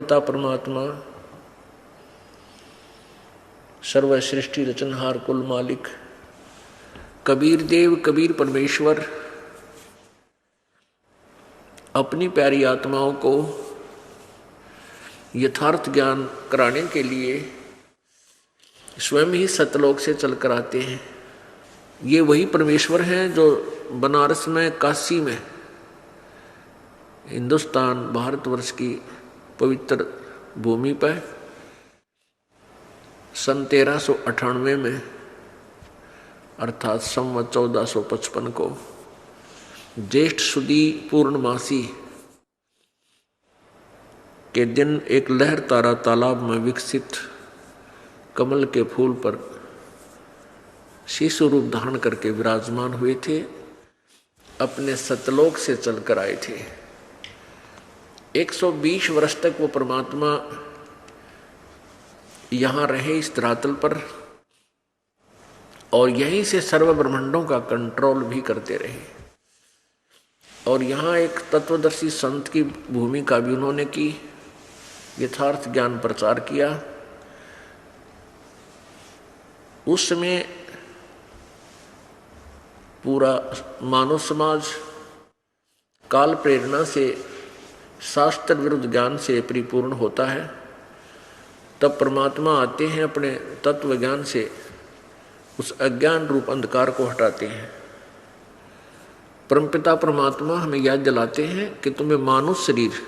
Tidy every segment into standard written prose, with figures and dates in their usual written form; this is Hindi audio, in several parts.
पिता परमात्मा सर्व सृष्टि रचनहार कुल मालिक कबीर देव कबीर परमेश्वर अपनी प्यारी आत्माओं को यथार्थ ज्ञान कराने के लिए स्वयं ही सतलोक से चल कर आते हैं। ये वही परमेश्वर हैं जो बनारस में, काशी में, हिंदुस्तान भारतवर्ष की पवित्र भूमि पर सन 1398 में अर्थात संवत 1455 को ज्येष्ठ सुदी पूर्णमासी के दिन एक लहर तारा तालाब में विकसित कमल के फूल पर शिशु रूप धारण करके विराजमान हुए थे। अपने सतलोक से चलकर आए थे। 120 वर्ष तक वो परमात्मा यहाँ रहे इस धरातल पर और यहीं से सर्व ब्रह्मांडों का कंट्रोल भी करते रहे। और यहाँ एक तत्वदर्शी संत की भूमिका भी उन्होंने की, यथार्थ ज्ञान प्रचार किया। उस समय पूरा मानव समाज काल प्रेरणा से, शास्त्र विरुद्ध ज्ञान से परिपूर्ण होता है। तब परमात्मा आते हैं, अपने तत्व ज्ञान से उस अज्ञान रूप अंधकार को हटाते हैं। परमपिता परमात्मा हमें याद दिलाते हैं कि तुम्हें मानव शरीर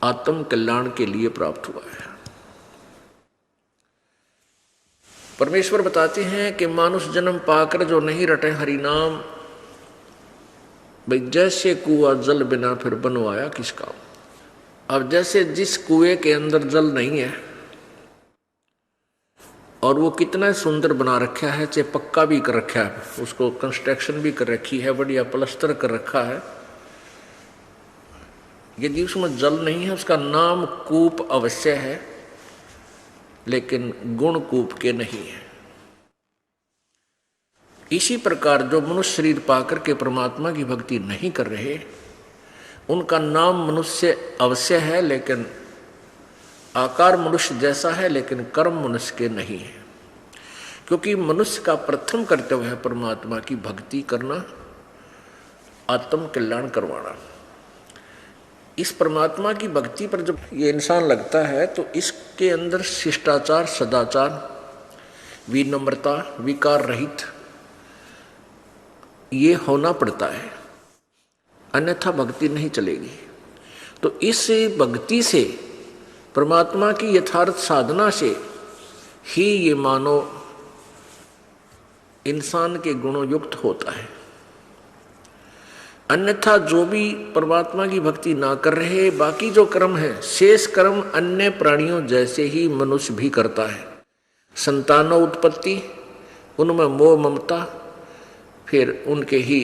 आत्म कल्याण के लिए प्राप्त हुआ है। परमेश्वर बताते हैं कि मानुष जन्म पाकर जो नहीं रटे हरि नाम, भाई जैसे कुआं जल बिना फिर बनवाया किस काम। अब जैसे जिस कुएं के अंदर जल नहीं है और वो कितना सुंदर बना रखा है, चाहे पक्का भी कर रखा है, उसको कंस्ट्रक्शन भी कर रखी है, बढ़िया प्लास्टर कर रखा है, यदि उसमें जल नहीं है उसका नाम कूप अवश्य है, लेकिन गुण कूप के नहीं है। इसी प्रकार जो मनुष्य शरीर पाकर के परमात्मा की भक्ति नहीं कर रहे, उनका नाम मनुष्य अवश्य है, लेकिन आकार मनुष्य जैसा है, लेकिन कर्म मनुष्य के नहीं है। क्योंकि मनुष्य का प्रथम कर्तव्य है परमात्मा की भक्ति करना, आत्म कल्याण करवाना। इस परमात्मा की भक्ति पर जब ये इंसान लगता है तो इसके अंदर शिष्टाचार, सदाचार, विनम्रता, विकार रहित ये होना पड़ता है, अन्यथा भक्ति नहीं चलेगी। तो इस भक्ति से, परमात्मा की यथार्थ साधना से ही ये मानव इंसान के गुणों युक्त होता है। अन्यथा जो भी परमात्मा की भक्ति ना कर रहे, बाकी जो कर्म है, शेष कर्म अन्य प्राणियों जैसे ही मनुष्य भी करता है। संतानो उत्पत्ति, उनमें मोह ममता, फिर उनके ही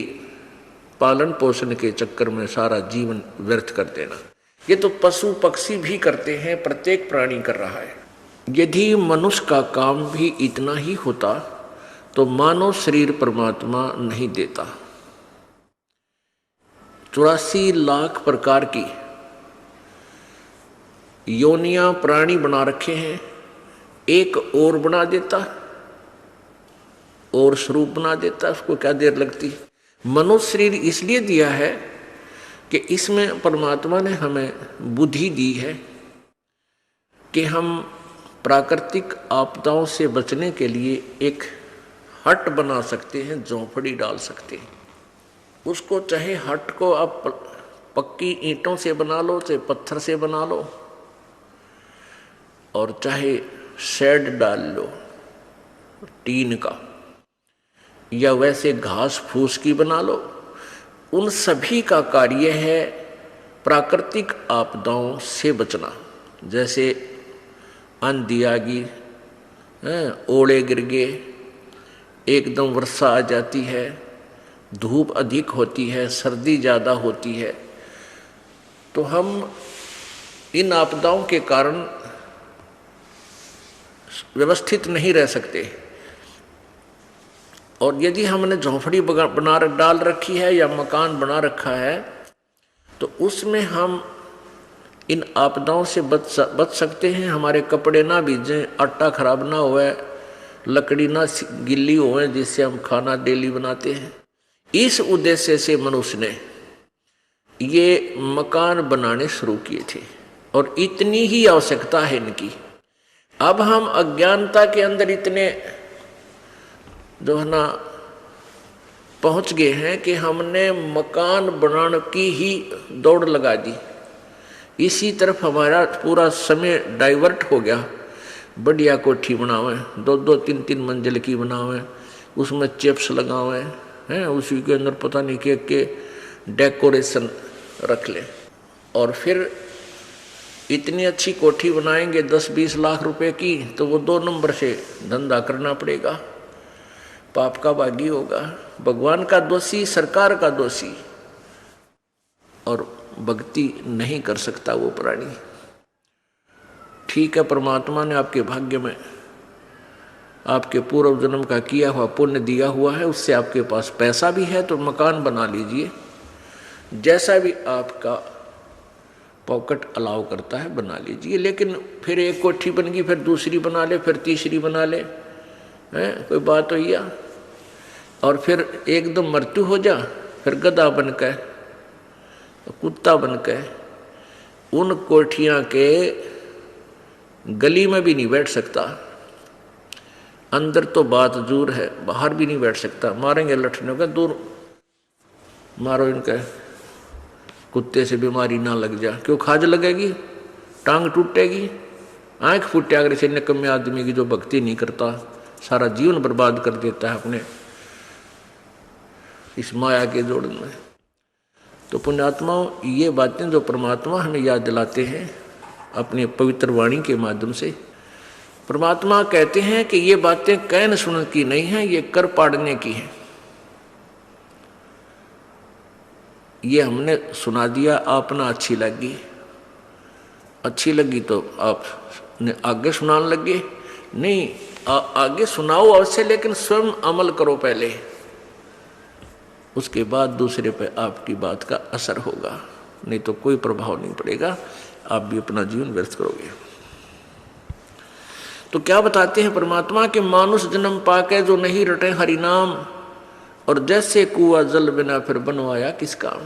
पालन पोषण के चक्कर में सारा जीवन व्यर्थ कर देना। ये तो पशु पक्षी भी करते हैं, प्रत्येक प्राणी कर रहा है। यदि मनुष्य का काम भी इतना ही होता तो मानव शरीर परमात्मा नहीं देता। 84 लाख प्रकार की योनियां प्राणी बना रखे हैं, एक और बना देता और स्वरूप बना देता, उसको क्या देर लगती। मनुष्य शरीर इसलिए दिया है कि इसमें परमात्मा ने हमें बुद्धि दी है कि हम प्राकृतिक आपदाओं से बचने के लिए एक हट बना सकते हैं, झोंपड़ी डाल सकते हैं। उसको चाहे हट को आप पक्की ईंटों से बना लो, चाहे पत्थर से बना लो, और चाहे शेड डाल लो टीन का, या वैसे घास फूस की बना लो। उन सभी का कार्य है प्राकृतिक आपदाओं से बचना। जैसे आंधी आ गई, ओले गिर गए, एकदम वर्षा आ जाती है, धूप अधिक होती है, सर्दी ज़्यादा होती है, तो हम इन आपदाओं के कारण व्यवस्थित नहीं रह सकते। और यदि हमने झोंपड़ी बना डाल रखी है या मकान बना रखा है, तो उसमें हम इन आपदाओं से बच सकते हैं। हमारे कपड़े ना भीजें, आटा खराब ना होए, लकड़ी ना गिल्ली होए जिससे हम खाना डेली बनाते हैं। इस उद्देश्य से मनुष्य ने ये मकान बनाने शुरू किए थे और इतनी ही आवश्यकता है इनकी। अब हम अज्ञानता के अंदर इतने जो है ना पहुंच गए हैं कि हमने मकान बनाने की ही दौड़ लगा दी। इसी तरफ हमारा पूरा समय डाइवर्ट हो गया। बढ़िया कोठी बनावे, 2-2, 3-3 मंजिल की बनावे, उसमें चिप्स लगावे हैं, उसी के अंदर पता नहीं के डेकोरेशन रख ले, और फिर इतनी अच्छी कोठी बनाएंगे 10-20 लाख रुपए की, तो वो 2 नंबर से धंधा करना पड़ेगा, पाप का भागी होगा, भगवान का दोषी, सरकार का दोषी, और भक्ति नहीं कर सकता वो प्राणी। ठीक है, परमात्मा ने आपके भाग्य में आपके पूर्व जन्म का किया हुआ पुण्य दिया हुआ है, उससे आपके पास पैसा भी है तो मकान बना लीजिए, जैसा भी आपका पॉकेट अलाउ करता है बना लीजिए। लेकिन फिर एक कोठी बन गई, फिर दूसरी बना ले, फिर तीसरी बना ले, हैं, कोई बात हो या? और फिर एकदम मृत्यु हो जा, फिर गधा बन के, कुत्ता बन के उन कोठियां के गली में भी नहीं बैठ सकता। अंदर तो बात दूर है, बाहर भी नहीं बैठ सकता, मारेंगे लठने का, दूर मारो इनके, कुत्ते से बीमारी ना लग जा। क्यों? खाज लगेगी, टांग टूटेगी, आंख फूटे। अगर इसे निकम्मे आदमी की जो भक्ति नहीं करता, सारा जीवन बर्बाद कर देता है अपने इस माया के जोड़ में। तो पुण्यात्माओं, ये बातें जो परमात्मा हमें याद दिलाते हैं अपनी पवित्र वाणी के माध्यम से, परमात्मा कहते हैं कि ये बातें कहन सुनने की नहीं है, ये कर पाड़ने की है। ये हमने सुना दिया, आपने अच्छी लगी तो आपने आगे सुनाने लगे। नहीं, आगे सुनाओ अवश्य, लेकिन स्वयं अमल करो पहले, उसके बाद दूसरे पे आपकी बात का असर होगा, नहीं तो कोई प्रभाव नहीं पड़ेगा, आप भी अपना जीवन व्यर्थ करोगे। तो क्या बताते हैं परमात्मा के मानुष जन्म पाके जो नहीं रटे हरि नाम, और जैसे कुआ जल बिना फिर बनवाया किस काम।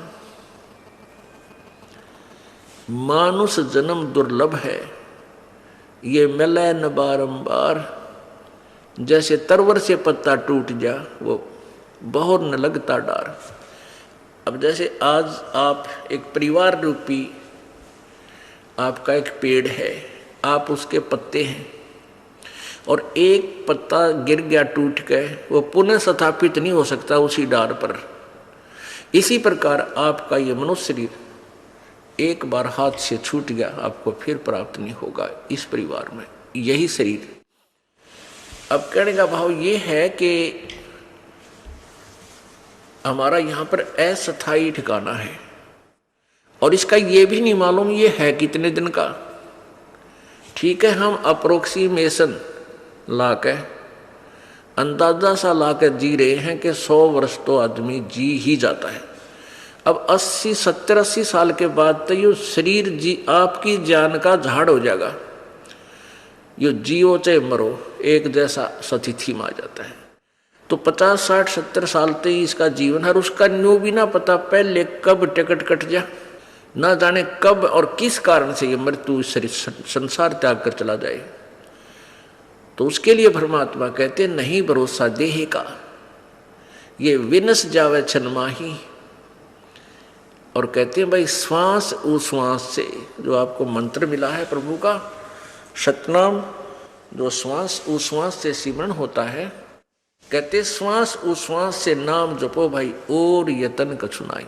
मानुष जन्म दुर्लभ है, ये मिले न बारंबार, जैसे तरवर से पत्ता टूट जा वो बहुत न लगता डार। अब जैसे आज आप एक परिवार रूपी आपका एक पेड़ है, आप उसके पत्ते हैं, और एक पत्ता गिर गया टूट के, वो पुनः स्थापित नहीं हो सकता उसी डार पर। इसी प्रकार आपका ये मनुष्य शरीर एक बार हाथ से छूट गया, आपको फिर प्राप्त नहीं होगा इस परिवार में यही शरीर। अब कहने का भाव ये है कि हमारा यहाँ पर अस्थायी ठिकाना है, और इसका ये भी नहीं मालूम ये है कितने दिन का। ठीक है, हम अप्रोक्सीमेशन ला के, अंदाजा सा ला के जी रहे हैं कि 100 वर्ष तो आदमी जी ही जाता है। अब 70-80 साल के बाद तो ये शरीर जी आपकी जान का झाड़ हो जाएगा, यो जियो चाहे मरो एक जैसा स्थिति में आ जाता है। तो 50-60-70 साल तक इसका जीवन है, और उसका न्यू भी ना पता पहले कब टिकट कट जा, ना जाने कब और किस कारण से ये मृत्यु शरीर संसार त्याग कर चला जाए। तो उसके लिए परमात्मा कहते नहीं भरोसा देह का, ये विनस जावे छन माही। और कहते हैं भाई श्वास उश्वास से, जो आपको मंत्र मिला है प्रभु का सतनाम, जो श्वास उश्वास से सिमरण होता है, कहते श्वास उश्वास से नाम जपो भाई और यतन कछुनाई।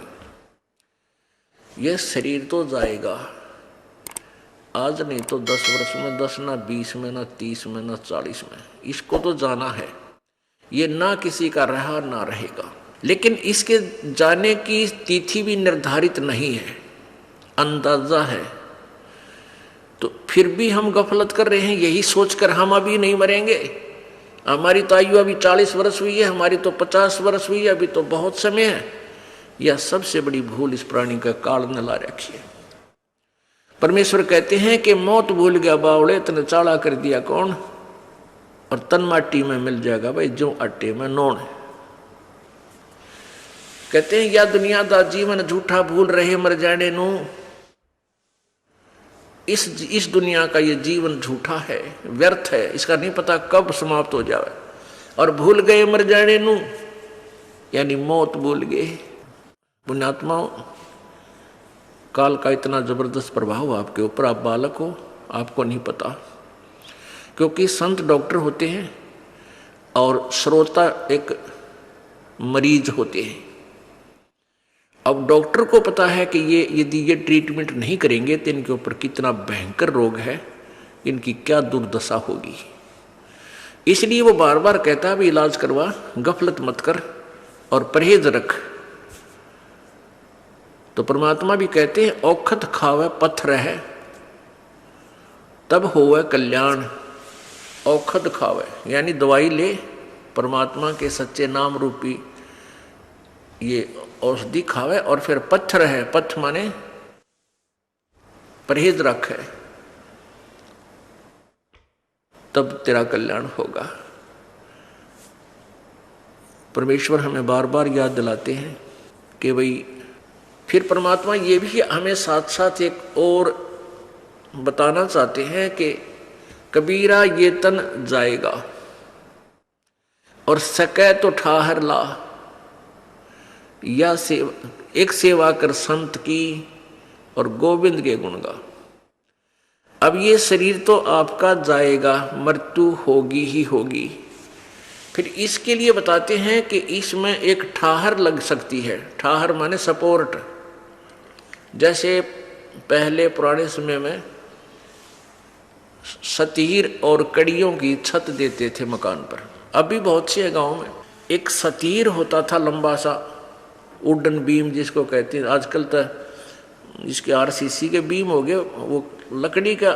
यह शरीर तो जाएगा, आज नहीं तो 10 वर्ष में, 10 ना 20 में, ना 30 में, ना 40 में, इसको तो जाना है। ये ना किसी का रहा ना रहेगा, लेकिन इसके जाने की तिथि भी निर्धारित नहीं है, अंदाजा है। तो फिर भी हम गफलत कर रहे हैं यही सोचकर हम अभी नहीं मरेंगे, हमारी तो आयु अभी 40 वर्ष हुई है, हमारी तो 50 वर्ष हुई है, अभी तो बहुत समय है। यह सबसे बड़ी भूल इस प्राणी का काल ने ला रखी है। परमेश्वर कहते हैं कि मौत भूल गया बावड़े, तने चाला कर दिया कौन, और तन माटी में मिल जाएगा भाई जो आटे में नोन। कहते हैं या दुनिया दा जीवन झूठा भूल रहे मर जाने नू, इस दुनिया का ये जीवन झूठा है, व्यर्थ है, इसका नहीं पता कब समाप्त हो जाए। और भूल गए मर जाने नू यानी मौत भूल गए। पुण्यात्माओं, काल का इतना जबरदस्त प्रभाव आपके ऊपर, आप बालक हो, आपको नहीं पता, क्योंकि संत डॉक्टर होते हैं और श्रोता एक मरीज होते हैं। अब डॉक्टर को पता है कि यदि ये ट्रीटमेंट नहीं करेंगे तो इनके ऊपर कितना भयंकर रोग है, इनकी क्या दुर्दशा होगी। इसलिए वो बार बार कहता है भी इलाज करवा, गफलत मत कर और परहेज रख। तो परमात्मा भी कहते हैं औखत खावे पत्थर है तब होवे कल्याण। औखत खावे यानी दवाई ले, परमात्मा के सच्चे नाम रूपी ये औषधि खावे, और फिर पत्थर है, पथ माने परहेज रख है, तब तेरा कल्याण होगा। परमेश्वर हमें बार बार याद दिलाते हैं कि भाई, फिर परमात्मा ये भी हमें साथ साथ एक और बताना चाहते हैं कि कबीरा ये तन जाएगा और सकै तो ठाहर ला, या एक सेवा कर संत की और गोविंद के गुण गा। अब ये शरीर तो आपका जाएगा, मृत्यु होगी ही होगी। फिर इसके लिए बताते हैं कि इसमें एक ठाहर लग सकती है। ठाहर माने सपोर्ट। जैसे पहले पुराने समय में सतीर और कड़ियों की छत देते थे मकान पर। अभी बहुत से गांव में एक सतीर होता था, लंबा सा वुडन बीम जिसको कहते हैं। आजकल तो जिसके आरसीसी के बीम हो गए, वो लकड़ी का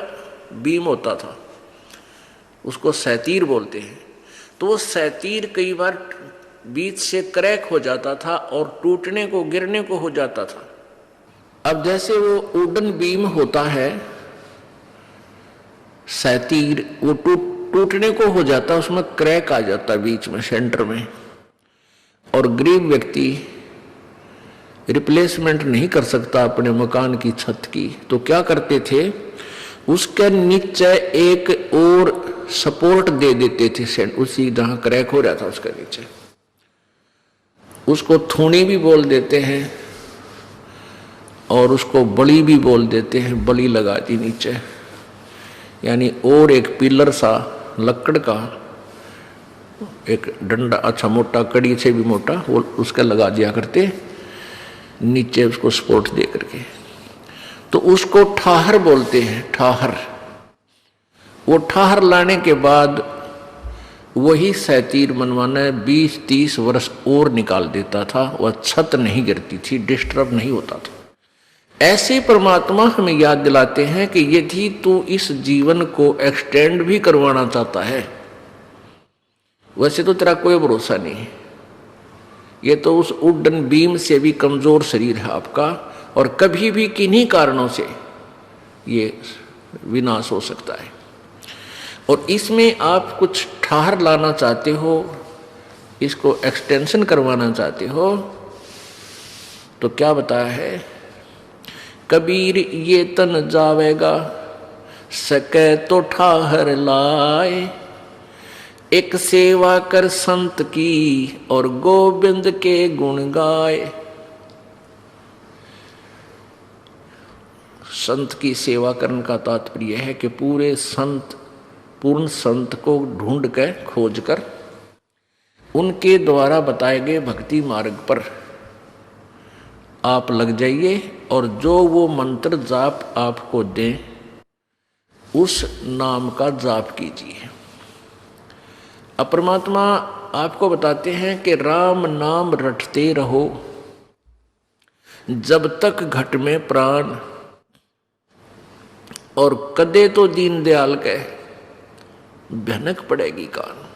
बीम होता था, उसको सैतीर बोलते हैं। तो वो सैतीर कई बार बीच से क्रैक हो जाता था और टूटने को, गिरने को हो जाता था। अब जैसे वो वुडन बीम होता है सैतीर, वो टूटने को हो जाता, उसमें क्रैक आ जाता बीच में, सेंटर में, और गरीब व्यक्ति रिप्लेसमेंट नहीं कर सकता अपने मकान की छत की। तो क्या करते थे, उसके नीचे एक और सपोर्ट दे देते थे, उसी जहां क्रैक हो रहा था उसके नीचे। उसको थूणी भी बोल देते हैं और उसको बड़ी भी बोल देते हैं। बड़ी लगा दी नीचे, यानी और एक पिलर सा लकड़ का एक डंडा, अच्छा मोटा, कड़ी से भी मोटा, वो उसका लगा दिया करते नीचे, उसको सपोर्ट दे करके। तो उसको ठाहर बोलते हैं, ठाहर। वो ठाहर लाने के बाद वही सैतीर मनवाना 20-30 वर्ष और निकाल देता था, वह छत नहीं गिरती थी, डिस्टर्ब नहीं होता था। ऐसे परमात्मा हमें याद दिलाते हैं कि यदि तू इस जीवन को एक्सटेंड भी करवाना चाहता है, वैसे तो तेरा कोई भरोसा नहीं है, ये तो उस वुडन बीम से भी कमजोर शरीर है आपका, और कभी भी किन्हीं कारणों से ये विनाश हो सकता है। और इसमें आप कुछ ठाहर लाना चाहते हो, इसको एक्सटेंशन करवाना चाहते हो, तो क्या बताया है, कबीर ये तन जावेगा सके तो ठाहर लाए, एक सेवा कर संत की और गोविंद के गुण गाए। संत की सेवा करने का तात्पर्य है कि पूरे संत, पूर्ण संत को ढूंढ कर, खोज कर, उनके द्वारा बताए गए भक्ति मार्ग पर आप लग जाइए, और जो वो मंत्र जाप आपको दें उस नाम का जाप कीजिए। अब परमात्मा आपको बताते हैं कि राम नाम रटते रहो जब तक घट में प्राण, और कदे तो दीन दयाल के भनक पड़ेगी कान।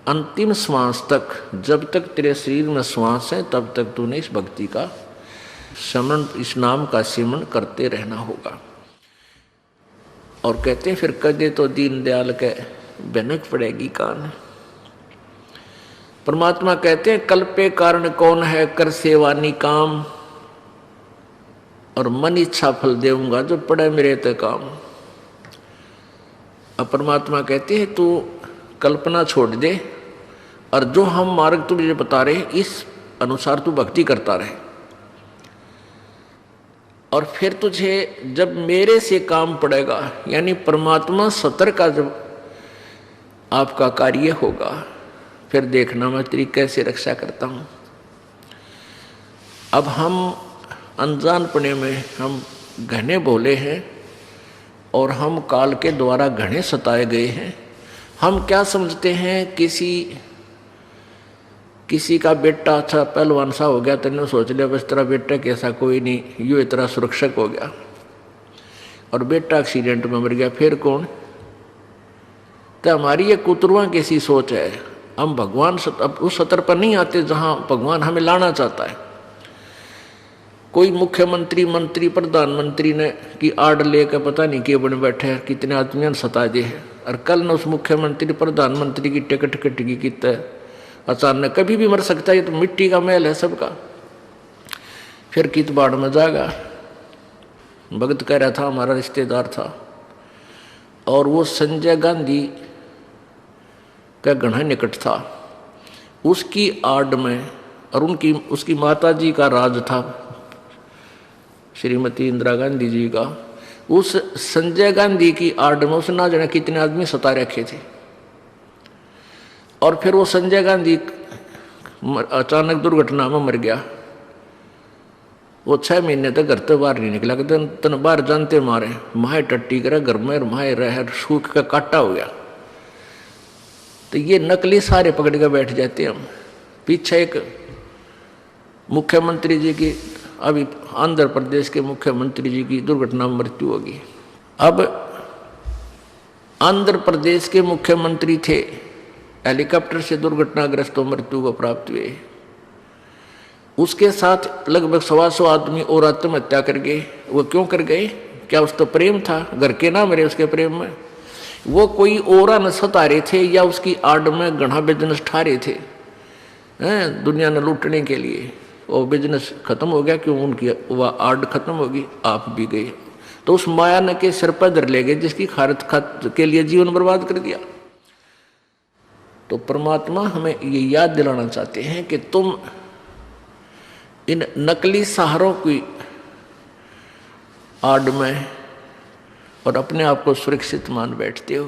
अंतिम श्वास तक, जब तक तेरे शरीर में श्वास है तब तक तूने इस भक्ति का स्मरण, इस नाम का सिमरण करते रहना होगा। और कहते हैं फिर कदे तो दीनदयाल के भनक पड़ेगी कान। परमात्मा कहते हैं कल्पे कारण कौन है, कर सेवा निकाम, और मन इच्छा फल देऊंगा जो पड़े मेरे ते काम। अब परमात्मा कहते हैं तू कल्पना छोड़ दे और जो हम मार्ग तुझे बता रहे इस अनुसार तू भक्ति करता रहे, और फिर तुझे जब मेरे से काम पड़ेगा, यानी परमात्मा सतर का जब आपका कार्य होगा, फिर देखना मैं तेरी कैसे रक्षा करता हूं। अब हम अनजानपने में हम घने बोले हैं और हम काल के द्वारा घने सताए गए हैं। हम क्या समझते हैं, किसी का बेटा अच्छा पहलवान सा हो गया, तेने सोच लिया बस तेरा बेटा कैसा कोई नहीं, यूँ इतना सुरक्षक हो गया, और बेटा एक्सीडेंट में मर गया, फिर कौन। तो हमारी ये कुतरुआ कैसी सोच है। हम भगवान उस सतर पर नहीं आते जहाँ भगवान हमें लाना चाहता है। कोई मुख्यमंत्री, मंत्री, प्रधानमंत्री ने की आड़ लेकर पता नहीं क्यों बने बैठे हैं, कितने आदमियों ने सता दिए हैं, और कल न उस मुख्यमंत्री प्रधानमंत्री की टिकट कटगी कितना अचानक, कभी भी मर सकता है, ये तो मिट्टी का महल है सबका। फिर कित बाढ़ में जाएगा। भगत कह रहा था, हमारा रिश्तेदार था, और वो संजय गांधी का घना निकट था, उसकी आड़ में, और उसकी माता जी का राज था, श्रीमती इंदिरा गांधी जी का। उस संजय गांधी की आड़ में उसने ना जाने कितने आदमी सता रखे थे, और फिर वो संजय गांधी अचानक दुर्घटना में मर गया। वो 6 महीने तक घर से बाहर नहीं निकला, तन बाहर जानते मारे माए टट्टी करे घर में, माए रह सूख का काटा हो गया। तो ये नकली सारे पकड़ के बैठ जाते हम। पीछे एक मुख्यमंत्री जी की, अभी आंध्र प्रदेश के मुख्यमंत्री जी की दुर्घटना में मृत्यु होगी। अब आंध्र प्रदेश के मुख्यमंत्री थे, हेलीकॉप्टर से दुर्घटनाग्रस्त हो मृत्यु को प्राप्त हुए। उसके साथ लगभग 125 आदमी और आत्महत्या कर गए। वो क्यों कर गए? क्या उस तो प्रेम था, घर के ना मरे उसके प्रेम में। वो कोई और न सता रहे थे या उसकी आड़ में घना बिजनेस ठा रहे थे दुनिया ने लूटने के लिए। वो बिजनेस खत्म हो गया, क्यों? उनकी वह आड़ खत्म होगी, आप भी गए। तो उस माया ने के सिर पर धर ले गए, जिसकी खारत के लिए जीवन बर्बाद कर दिया। तो परमात्मा हमें ये याद दिलाना चाहते हैं कि तुम इन नकली सहारों की आड़ में और अपने आप को सुरक्षित मान बैठते हो।